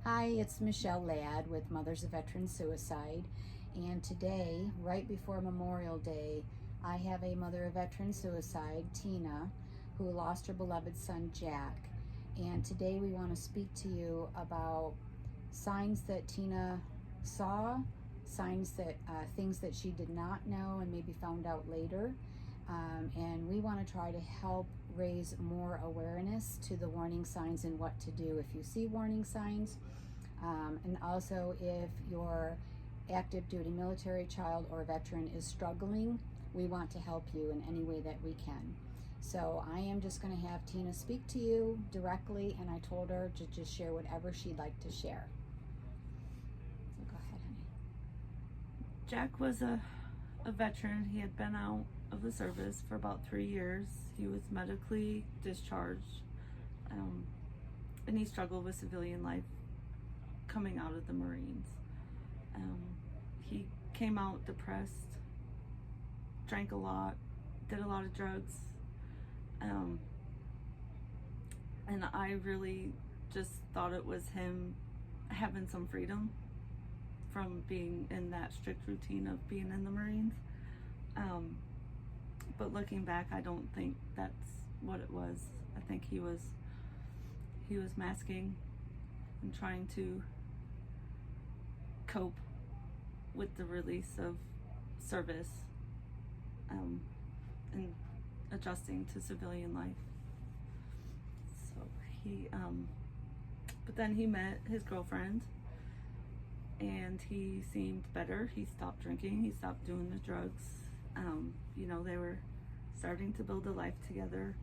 Hi, it's Michelle Ladd with Mothers of Veteran Suicide. And today, right before Memorial Day, I have a mother of veteran suicide, Tina, who lost her beloved son, Jack. And today we want to speak to you about signs that Tina saw, signs that things that she did not know and maybe found out later. And we want to try to help raise more awareness to the warning signs and what to do if you see warning signs. And also, if your active duty military child or veteran is struggling, we want to help you in any way that we can. So I am just going to have Tina speak to you directly, and I told her to just share whatever she'd like to share. So go ahead, honey. Jack was a veteran. He had been out of the service for about 3 years. He was medically discharged, and he struggled with civilian life coming out of the Marines. He came out depressed, drank a lot, did a lot of drugs, and I really just thought it was him having some freedom from being in that strict routine of being in the Marines. But looking back, I don't think that's what it was. I think he was masking and trying to cope with the release of service, and adjusting to civilian life. So but then he met his girlfriend, and he seemed better. He stopped drinking, he stopped doing the drugs. They were starting to build a life together.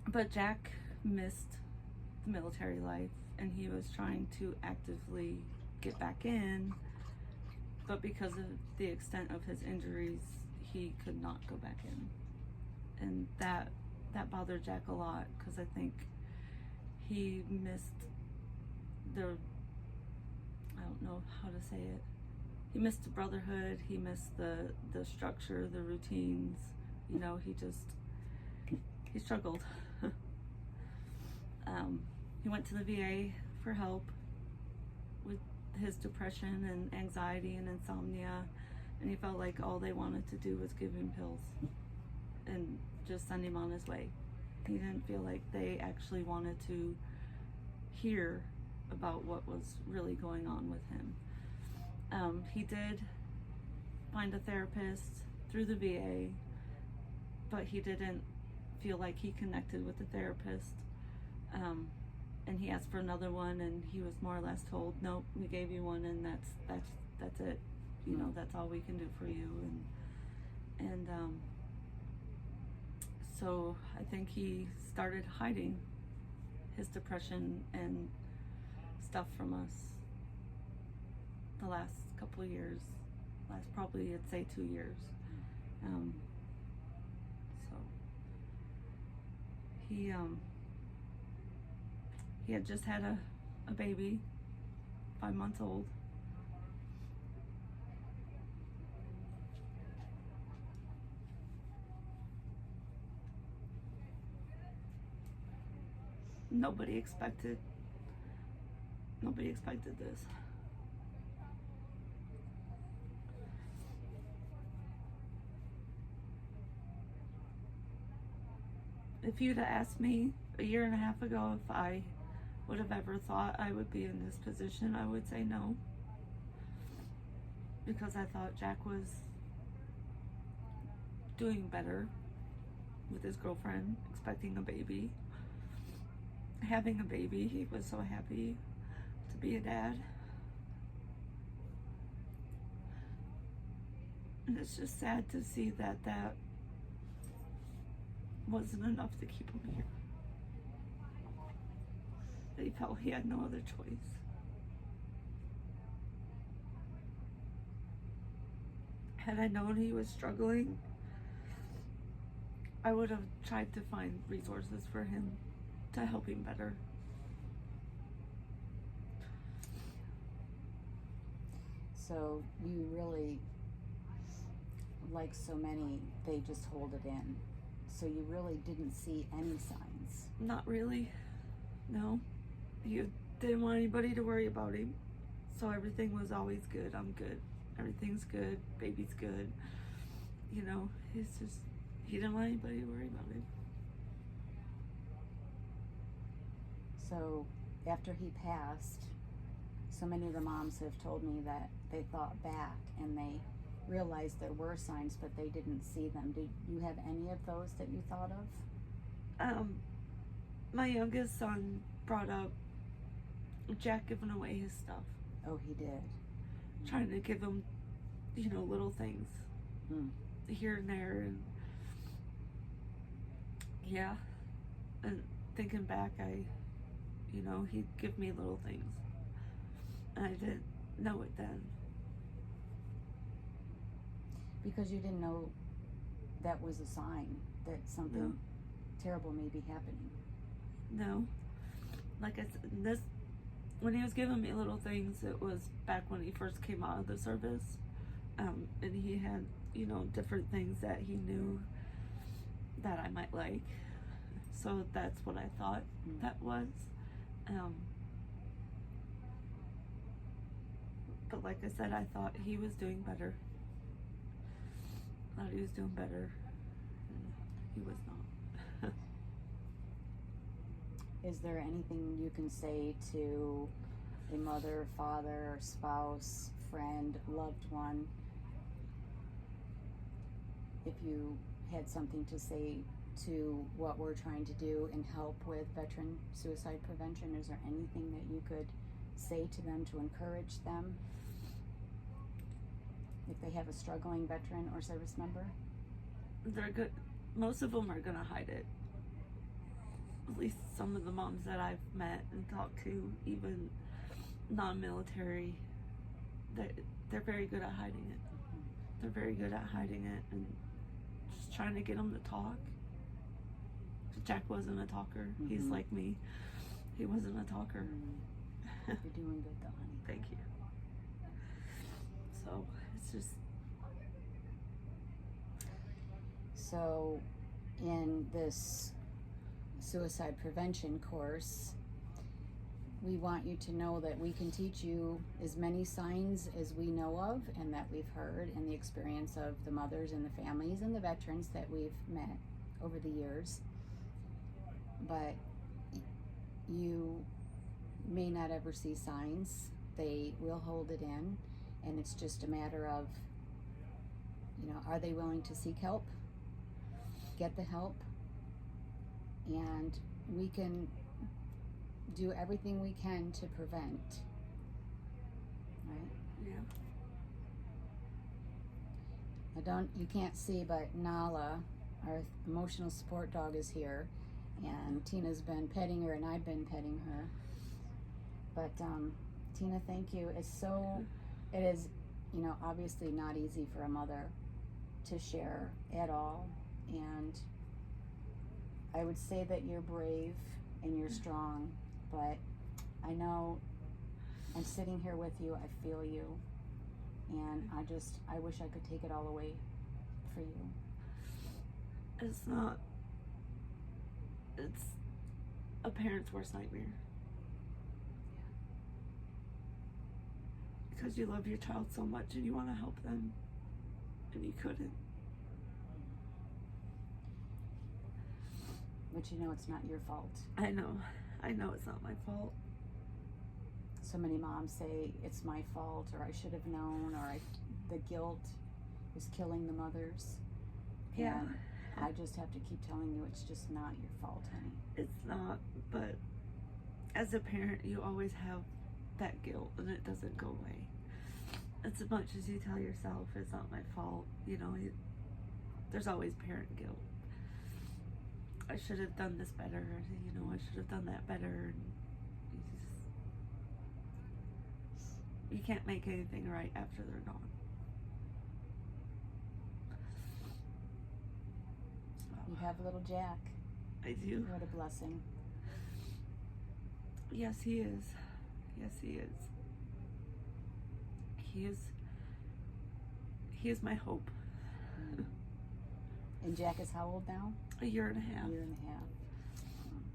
But Jack missed the military life, and he was trying to actively get back in, but because of the extent of his injuries, he could not go back in. And that bothered Jack a lot, because I think he missed I don't know how to say it. He missed the brotherhood, he missed the structure, the routines. He struggled. He went to the VA for help with his depression and anxiety and insomnia, and he felt like all they wanted to do was give him pills and just send him on his way. He didn't feel like they actually wanted to hear about what was really going on with him. He did find a therapist through the VA, but he didn't feel like he connected with the therapist. And he asked for another one, and he was more or less told, nope, we gave you one, and that's it. That's all we can do for you. And so I think he started hiding his depression and stuff from us the last couple of years, probably I'd say 2 years. So he had just had a baby, 5 months old. Nobody expected this. If you'd have asked me a year and a half ago if I would have ever thought I would be in this position, I would say no. Because I thought Jack was doing better with his girlfriend, expecting a baby, having a baby. He was so happy to be a dad. And it's just sad to see that wasn't enough to keep him here. That he felt he had no other choice. Had I known he was struggling, I would have tried to find resources for him to help him better. So you really, like so many, they just hold it in. So you really didn't see any signs? Not really, no. didn't want anybody to worry about him. So everything was always good. I'm good. Everything's good. Baby's good. You know, he didn't want anybody to worry about him. So after he passed, so many of the moms have told me that they thought back and they realized there were signs, but they didn't see them. Did you have any of those that you thought of? My youngest son brought up Jack giving away his stuff. Oh, he did. Trying to give him, you know, little things here and there, and yeah. And thinking back, you know, he'd give me little things, and I didn't know it then. Because you didn't know that was a sign that something terrible may be happening. No. Like I said, when he was giving me little things, it was back when he first came out of the service. And he had, you know, different things that he knew that I might like. So that's what I thought that was. But like I said, I thought he was doing better. Thought he was doing better. He was not. Is there anything you can say to a mother, father, spouse, friend, loved one, if you had something to say to what we're trying to do and help with veteran suicide prevention? Is there anything that you could say to them to encourage them if they have a struggling veteran or service member? They're good. Most of them are gonna hide it. At least some of the moms that I've met and talked to, even non-military, they're very good at hiding it. They're very good at hiding it and just trying to get them to talk. Jack wasn't a talker. He's like me. He wasn't a talker. You're doing good though, honey. Thank you. So it's just. So in this suicide prevention course, we want you to know that we can teach you as many signs as we know of and that we've heard in the experience of the mothers and the families and the veterans that we've met over the years. But you may not ever see signs. They will hold it in, and it's just a matter of, you know, are they willing to seek help, get the help, and we can do everything we can to prevent, right? Yeah. You can't see, but Nala, our emotional support dog, is here, and Tina's been petting her and I've been petting her. But Tina, thank you. It is, you know, obviously not easy for a mother to share at all, and I would say that you're brave and you're strong, but I know I'm sitting here with you, I feel you, and I wish I could take it all away for you. It's a parent's worst nightmare. Because you love your child so much and you want to help them, and you couldn't. But you know it's not your fault. I know it's not my fault. So many moms say it's my fault, or I should have known, or the guilt is killing the mothers. Yeah. And I just have to keep telling you it's just not your fault, honey. It's not, but as a parent, you always have that guilt, and it doesn't go away. As much as you tell yourself it's not my fault, you know, there's always parent guilt. I should have done this better, you know, I should have done that better. And you can't make anything right after they're gone. You have little Jack. I do. What a blessing. Yes, he is. Yes, he is. He is my hope. And Jack is how old now? 1.5 years. A year and a half.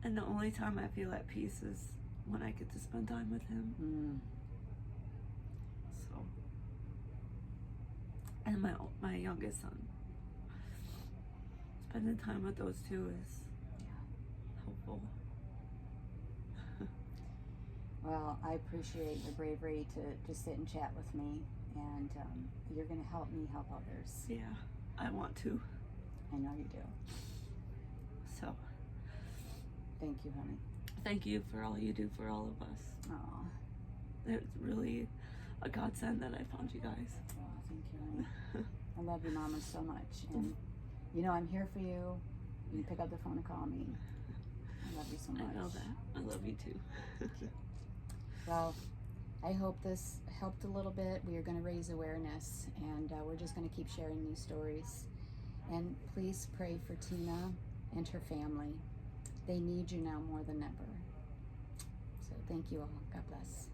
And the only time I feel at peace is when I get to spend time with him. So, and my youngest son. Spending time with those two is helpful. Well, I appreciate your bravery to sit and chat with me, and you're going to help me help others. Yeah, I want to. I know you do. So, thank you, honey. thank you for all you do for all of us. Oh, It's really a godsend that I found you guys. thank you, honey. I love you, Mama, so much, and you know I'm here for you. You can pick up the phone and call me. I love you so much. I know that. I love you too. Well, I hope this helped a little bit. We are going to raise awareness, and we're just going to keep sharing these stories. And please pray for Tina and her family. They need you now more than ever. So thank you all. God bless.